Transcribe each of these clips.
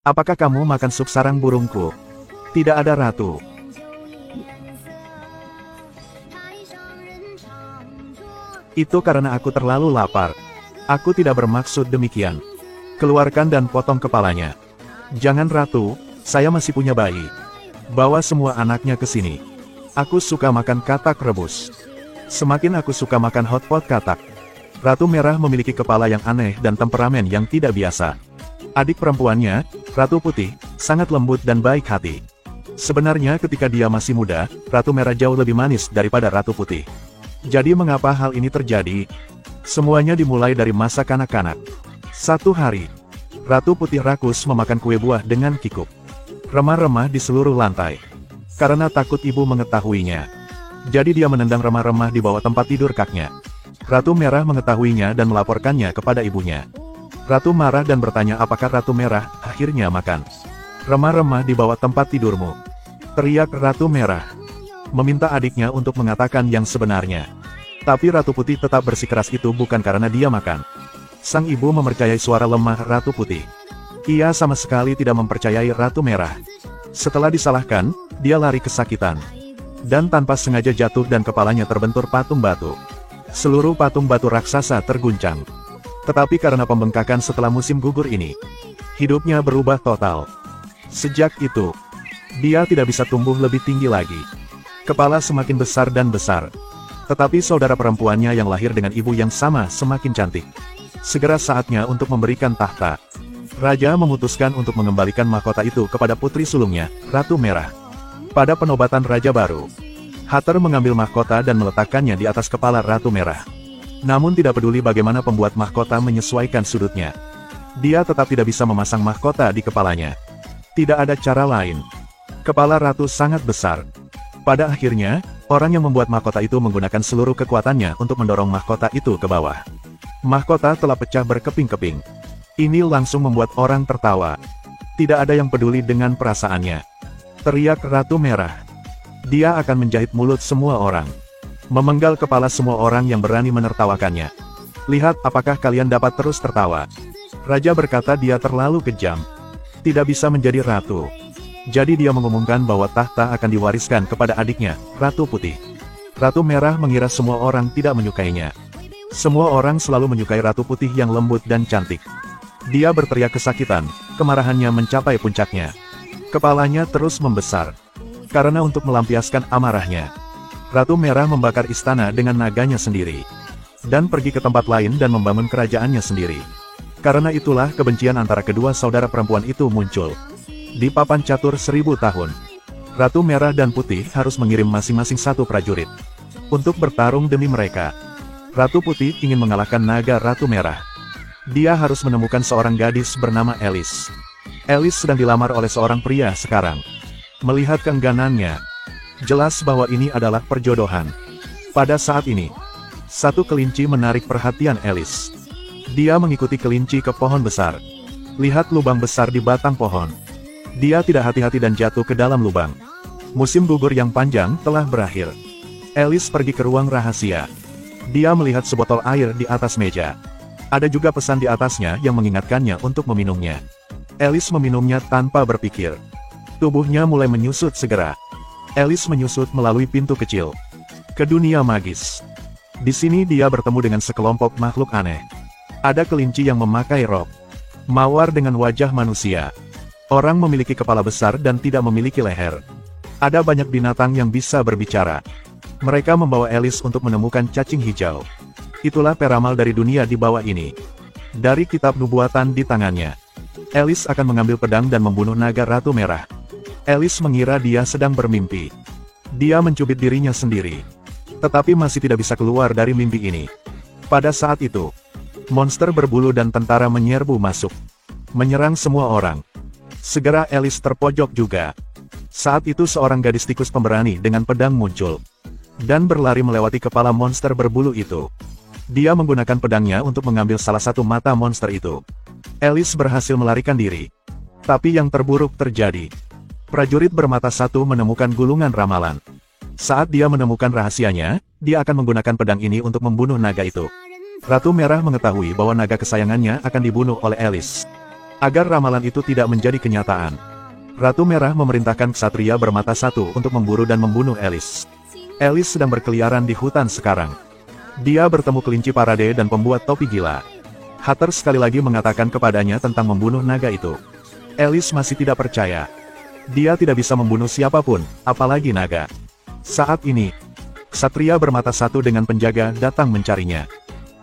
Apakah kamu makan sup sarang burungku? Tidak ada ratu. Itu karena aku terlalu lapar. Aku tidak bermaksud demikian. Keluarkan dan potong kepalanya. Jangan ratu, saya masih punya bayi. Bawa semua anaknya ke sini. Aku suka makan katak rebus. Semakin aku suka makan hotpot katak. Ratu Merah memiliki kepala yang aneh dan temperamen yang tidak biasa. Adik perempuannya, Ratu Putih, sangat lembut dan baik hati. Sebenarnya ketika dia masih muda, Ratu Merah jauh lebih manis daripada Ratu Putih. Jadi mengapa hal ini terjadi? Semuanya dimulai dari masa kanak-kanak. Satu hari, Ratu Putih rakus memakan kue buah dengan kikuk. Remah-remah di seluruh lantai. Karena takut ibu mengetahuinya. Jadi dia menendang remah-remah di bawah tempat tidur kaknya. Ratu Merah mengetahuinya dan melaporkannya kepada ibunya. Ratu marah dan bertanya apakah Ratu Merah akhirnya makan remah-remah di bawah tempat tidurmu. Teriak Ratu Merah. Meminta adiknya untuk mengatakan yang sebenarnya. Tapi Ratu Putih tetap bersikeras itu bukan karena dia makan. Sang ibu mempercayai suara lemah Ratu Putih. Ia sama sekali tidak mempercayai Ratu Merah. Setelah disalahkan, dia lari kesakitan. Dan tanpa sengaja jatuh dan kepalanya terbentur patung batu. Seluruh patung batu raksasa terguncang. Tetapi karena pembengkakan setelah musim gugur ini, hidupnya berubah total. Sejak itu, dia tidak bisa tumbuh lebih tinggi lagi. Kepala semakin besar dan besar. Tetapi saudara perempuannya yang lahir dengan ibu yang sama semakin cantik. Segera saatnya untuk memberikan tahta. Raja memutuskan untuk mengembalikan mahkota itu kepada putri sulungnya, Ratu Merah. Pada penobatan Raja baru, Hatter mengambil mahkota dan meletakkannya di atas kepala Ratu Merah. Namun tidak peduli bagaimana pembuat mahkota menyesuaikan sudutnya. Dia tetap tidak bisa memasang mahkota di kepalanya. Tidak ada cara lain. Kepala Ratu sangat besar. Pada akhirnya, orang yang membuat mahkota itu menggunakan seluruh kekuatannya untuk mendorong mahkota itu ke bawah. Mahkota telah pecah berkeping-keping. Ini langsung membuat orang tertawa. Tidak ada yang peduli dengan perasaannya. Teriak Ratu Merah. Dia akan menjahit mulut semua orang. Memenggal kepala semua orang yang berani menertawakannya. Lihat apakah kalian dapat terus tertawa. Raja berkata dia terlalu kejam. Tidak bisa menjadi ratu. Jadi dia mengumumkan bahwa tahta akan diwariskan kepada adiknya, Ratu Putih. Ratu Merah mengira semua orang tidak menyukainya. Semua orang selalu menyukai Ratu Putih yang lembut dan cantik. Dia berteriak kesakitan, kemarahannya mencapai puncaknya. Kepalanya terus membesar. Karena untuk melampiaskan amarahnya, Ratu Merah membakar istana dengan naganya sendiri. Dan pergi ke tempat lain dan membangun kerajaannya sendiri. Karena itulah kebencian antara kedua saudara perempuan itu muncul. Di papan catur 1000 tahun, Ratu Merah dan Putih harus mengirim masing-masing satu prajurit untuk bertarung demi mereka. Ratu Putih ingin mengalahkan naga Ratu Merah. Dia harus menemukan seorang gadis bernama Alice. Alice sedang dilamar oleh seorang pria sekarang. Melihat keengganannya, jelas bahwa ini adalah perjodohan. Pada saat ini, satu kelinci menarik perhatian Alice. Dia mengikuti kelinci ke pohon besar. Lihat lubang besar di batang pohon. Dia tidak hati-hati dan jatuh ke dalam lubang. Musim gugur yang panjang telah berakhir. Alice pergi ke ruang rahasia. Dia melihat sebotol air di atas meja. Ada juga pesan di atasnya yang mengingatkannya untuk meminumnya. Alice meminumnya tanpa berpikir. Tubuhnya mulai menyusut segera. Alice menyusut melalui pintu kecil ke dunia magis. Di sini dia bertemu dengan sekelompok makhluk aneh. Ada kelinci yang memakai rok mawar dengan wajah manusia. Orang memiliki kepala besar dan tidak memiliki leher. Ada banyak binatang yang bisa berbicara. Mereka membawa Alice untuk menemukan cacing hijau. Itulah peramal dari dunia di bawah ini. Dari kitab nubuatan di tangannya, Alice akan mengambil pedang dan membunuh naga Ratu Merah. Alice mengira dia sedang bermimpi. Dia mencubit dirinya sendiri. Tetapi masih tidak bisa keluar dari mimpi ini. Pada saat itu, monster berbulu dan tentara menyerbu masuk. Menyerang semua orang. Segera Alice terpojok juga. Saat itu seorang gadis tikus pemberani dengan pedang muncul. Dan berlari melewati kepala monster berbulu itu. Dia menggunakan pedangnya untuk mengambil salah satu mata monster itu. Alice berhasil melarikan diri. Tapi yang terburuk terjadi. Prajurit bermata satu menemukan gulungan ramalan. Saat dia menemukan rahasianya, dia akan menggunakan pedang ini untuk membunuh naga itu. Ratu Merah mengetahui bahwa naga kesayangannya akan dibunuh oleh Alice. Agar ramalan itu tidak menjadi kenyataan, Ratu Merah memerintahkan ksatria bermata satu untuk memburu dan membunuh Alice. Alice sedang berkeliaran di hutan sekarang. Dia bertemu kelinci parade dan pembuat topi gila. Hatter sekali lagi mengatakan kepadanya tentang membunuh naga itu. Alice masih tidak percaya. Dia tidak bisa membunuh siapapun, apalagi naga. Saat ini, ksatria bermata satu dengan penjaga datang mencarinya.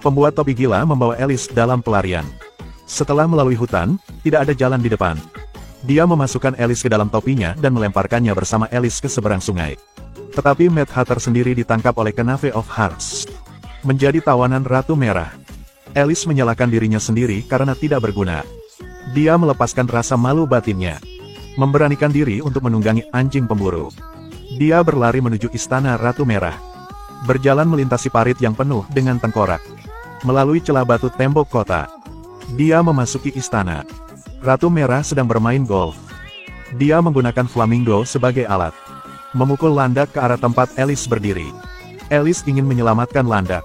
Pembuat topi gila membawa Alice dalam pelarian. Setelah melalui hutan, tidak ada jalan di depan. Dia memasukkan Alice ke dalam topinya dan melemparkannya bersama Alice ke seberang sungai. Tetapi Mad Hatter sendiri ditangkap oleh Knave of Hearts. Menjadi tawanan Ratu Merah. Alice menyalahkan dirinya sendiri karena tidak berguna. Dia melepaskan rasa malu batinnya. Memberanikan diri untuk menunggangi anjing pemburu. Dia berlari menuju istana Ratu Merah. Berjalan melintasi parit yang penuh dengan tengkorak. Melalui celah batu tembok kota. Dia memasuki istana. Ratu Merah sedang bermain golf. Dia menggunakan flamingo sebagai alat. Memukul landak ke arah tempat Alice berdiri. Alice ingin menyelamatkan landak.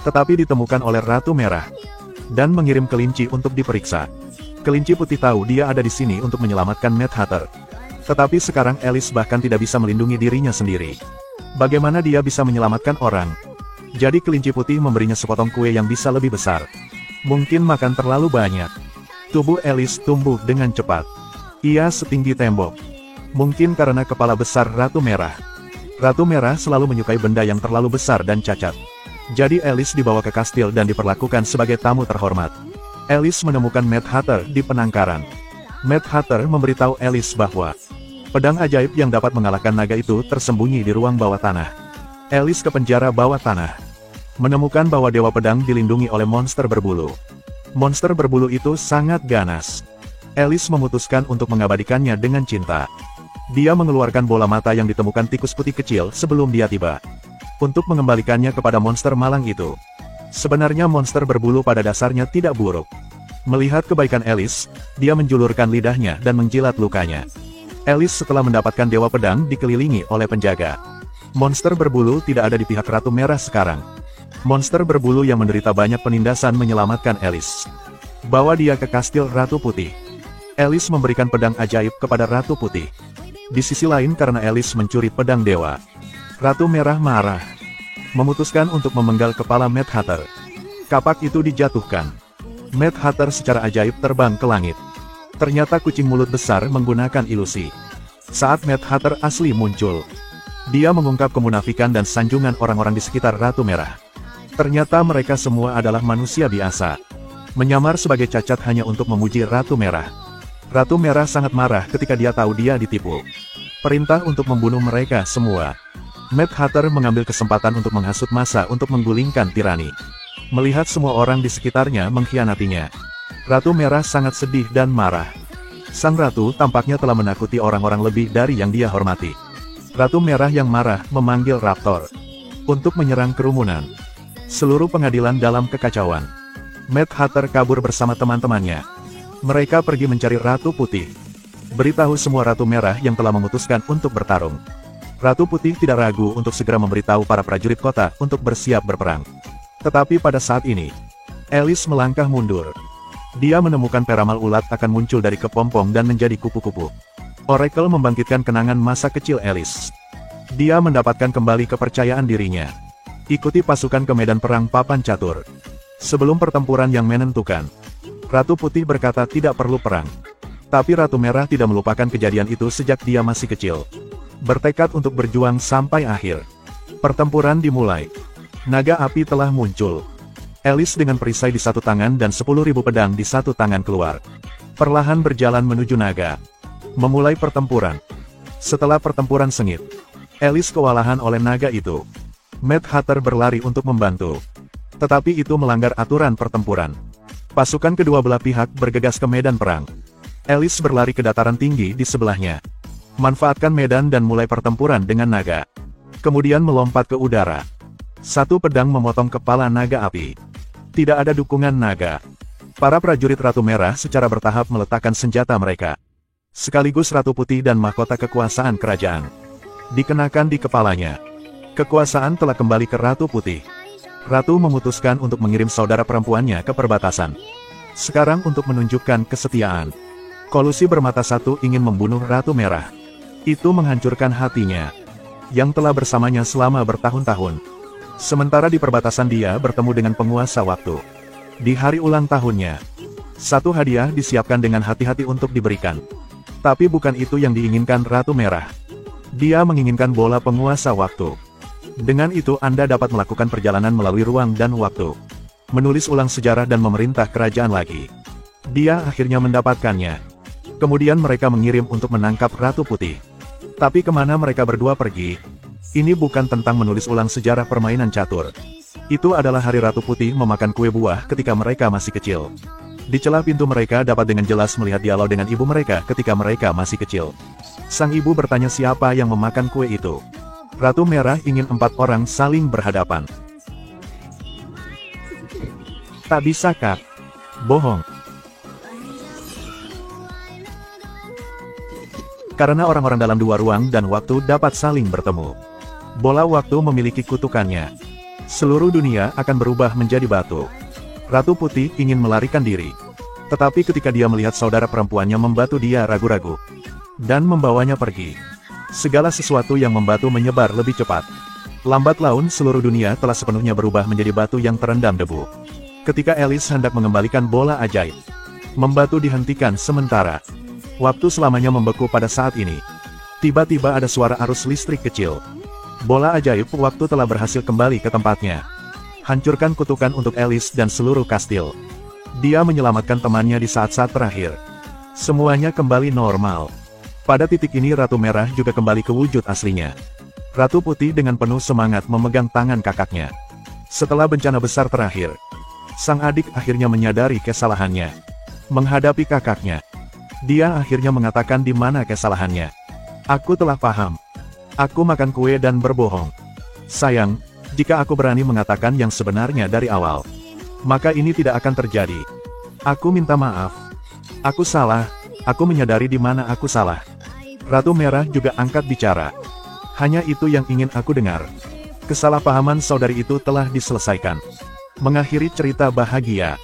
Tetapi ditemukan oleh Ratu Merah. Dan mengirim kelinci untuk diperiksa. Kelinci putih tahu dia ada di sini untuk menyelamatkan Mad Hatter. Tetapi sekarang Alice bahkan tidak bisa melindungi dirinya sendiri. Bagaimana dia bisa menyelamatkan orang? Jadi kelinci putih memberinya sepotong kue yang bisa lebih besar. Mungkin makan terlalu banyak. Tubuh Alice tumbuh dengan cepat. Ia setinggi tembok. Mungkin karena kepala besar Ratu Merah. Ratu Merah selalu menyukai benda yang terlalu besar dan cacat. Jadi Alice dibawa ke kastil dan diperlakukan sebagai tamu terhormat. Alice menemukan Mad Hatter di penangkaran. Mad Hatter memberitahu Alice bahwa pedang ajaib yang dapat mengalahkan naga itu tersembunyi di ruang bawah tanah. Alice ke penjara bawah tanah. Menemukan bahwa Dewa Pedang dilindungi oleh monster berbulu. Monster berbulu itu sangat ganas. Alice memutuskan untuk mengabadikannya dengan cinta. Dia mengeluarkan bola mata yang ditemukan tikus putih kecil sebelum dia tiba. Untuk mengembalikannya kepada monster malang itu. Sebenarnya monster berbulu pada dasarnya tidak buruk. Melihat kebaikan Alice, dia menjulurkan lidahnya dan menjilat lukanya. Alice setelah mendapatkan Dewa Pedang dikelilingi oleh penjaga. Monster berbulu tidak ada di pihak Ratu Merah sekarang. Monster berbulu yang menderita banyak penindasan menyelamatkan Alice. Bawa dia ke kastil Ratu Putih. Alice memberikan pedang ajaib kepada Ratu Putih. Di sisi lain karena Alice mencuri pedang dewa. Ratu Merah marah. Memutuskan untuk memenggal kepala Mad Hatter. Kapak itu dijatuhkan. Mad Hatter secara ajaib terbang ke langit. Ternyata kucing mulut besar menggunakan ilusi. Saat Mad Hatter asli muncul, dia mengungkap kemunafikan dan sanjungan orang-orang di sekitar Ratu Merah. Ternyata mereka semua adalah manusia biasa. Menyamar sebagai cacat hanya untuk memuji Ratu Merah. Ratu Merah sangat marah ketika dia tahu dia ditipu. Perintah untuk membunuh mereka semua. Mad Hatter mengambil kesempatan untuk menghasut massa untuk menggulingkan tirani. Melihat semua orang di sekitarnya mengkhianatinya. Ratu Merah sangat sedih dan marah. Sang Ratu tampaknya telah menakuti orang-orang lebih dari yang dia hormati. Ratu Merah yang marah memanggil Raptor. Untuk menyerang kerumunan. Seluruh pengadilan dalam kekacauan. Mad Hatter kabur bersama teman-temannya. Mereka pergi mencari Ratu Putih. Beritahu semua Ratu Merah yang telah memutuskan untuk bertarung. Ratu Putih tidak ragu untuk segera memberitahu para prajurit kota untuk bersiap berperang. Tetapi pada saat ini, Alice melangkah mundur. Dia menemukan peramal ulat akan muncul dari kepompong dan menjadi kupu-kupu. Oracle membangkitkan kenangan masa kecil Alice. Dia mendapatkan kembali kepercayaan dirinya. Ikuti pasukan ke medan perang papan catur. Sebelum pertempuran yang menentukan, Ratu Putih berkata tidak perlu perang. Tapi Ratu Merah tidak melupakan kejadian itu sejak dia masih kecil. Bertekad untuk berjuang sampai akhir. Pertempuran dimulai. Naga api telah muncul. Alice dengan perisai di satu tangan dan 10.000 pedang di satu tangan keluar. Perlahan berjalan menuju naga. Memulai pertempuran. Setelah pertempuran sengit, Alice kewalahan oleh naga itu. Mad Hatter berlari untuk membantu. Tetapi itu melanggar aturan pertempuran. Pasukan kedua belah pihak bergegas ke medan perang. Alice berlari ke dataran tinggi di sebelahnya. Manfaatkan medan dan mulai pertempuran dengan naga. Kemudian melompat ke udara. Satu pedang memotong kepala naga api. Tidak ada dukungan naga. Para prajurit Ratu Merah secara bertahap meletakkan senjata mereka. Sekaligus Ratu Putih dan mahkota kekuasaan kerajaan. Dikenakan di kepalanya. Kekuasaan telah kembali ke Ratu Putih. Ratu memutuskan untuk mengirim saudara perempuannya ke perbatasan. Sekarang untuk menunjukkan kesetiaan. Kolusi bermata satu ingin membunuh Ratu Merah. Itu menghancurkan hatinya, yang telah bersamanya selama bertahun-tahun. Sementara di perbatasan dia bertemu dengan penguasa waktu. Di hari ulang tahunnya, satu hadiah disiapkan dengan hati-hati untuk diberikan. Tapi bukan itu yang diinginkan Ratu Merah. Dia menginginkan bola penguasa waktu. Dengan itu Anda dapat melakukan perjalanan melalui ruang dan waktu, menulis ulang sejarah dan memerintah kerajaan lagi. Dia akhirnya mendapatkannya. Kemudian mereka mengirim untuk menangkap Ratu Putih. Tapi kemana mereka berdua pergi? Ini bukan tentang menulis ulang sejarah permainan catur. Itu adalah hari Ratu Putih memakan kue buah ketika mereka masih kecil. Di celah pintu mereka dapat dengan jelas melihat dialog dengan ibu mereka ketika mereka masih kecil. Sang ibu bertanya siapa yang memakan kue itu. Ratu Merah ingin 4 orang saling berhadapan. Tak bisa Kak. Bohong. Karena orang-orang dalam dua ruang dan waktu dapat saling bertemu. Bola waktu memiliki kutukannya. Seluruh dunia akan berubah menjadi batu. Ratu Putih ingin melarikan diri. Tetapi ketika dia melihat saudara perempuannya membatu, dia ragu-ragu dan membawanya pergi. Segala sesuatu yang membatu menyebar lebih cepat. Lambat laun seluruh dunia telah sepenuhnya berubah menjadi batu yang terendam debu. Ketika Alice hendak mengembalikan bola ajaib, membatu dihentikan sementara. Waktu selamanya membeku pada saat ini. Tiba-tiba ada suara arus listrik kecil. Bola ajaib waktu telah berhasil kembali ke tempatnya. Hancurkan kutukan untuk Alice dan seluruh kastil. Dia menyelamatkan temannya di saat-saat terakhir. Semuanya kembali normal. Pada titik ini Ratu Merah juga kembali ke wujud aslinya. Ratu Putih dengan penuh semangat memegang tangan kakaknya. Setelah bencana besar terakhir, sang adik akhirnya menyadari kesalahannya. Menghadapi kakaknya, dia akhirnya mengatakan di mana kesalahannya. Aku telah paham. Aku makan kue dan berbohong. Sayang, jika aku berani mengatakan yang sebenarnya dari awal, maka ini tidak akan terjadi. Aku minta maaf. Aku salah. Aku menyadari di mana aku salah. Ratu Merah juga angkat bicara. Hanya itu yang ingin aku dengar. Kesalahpahaman saudari itu telah diselesaikan. Mengakhiri cerita bahagia.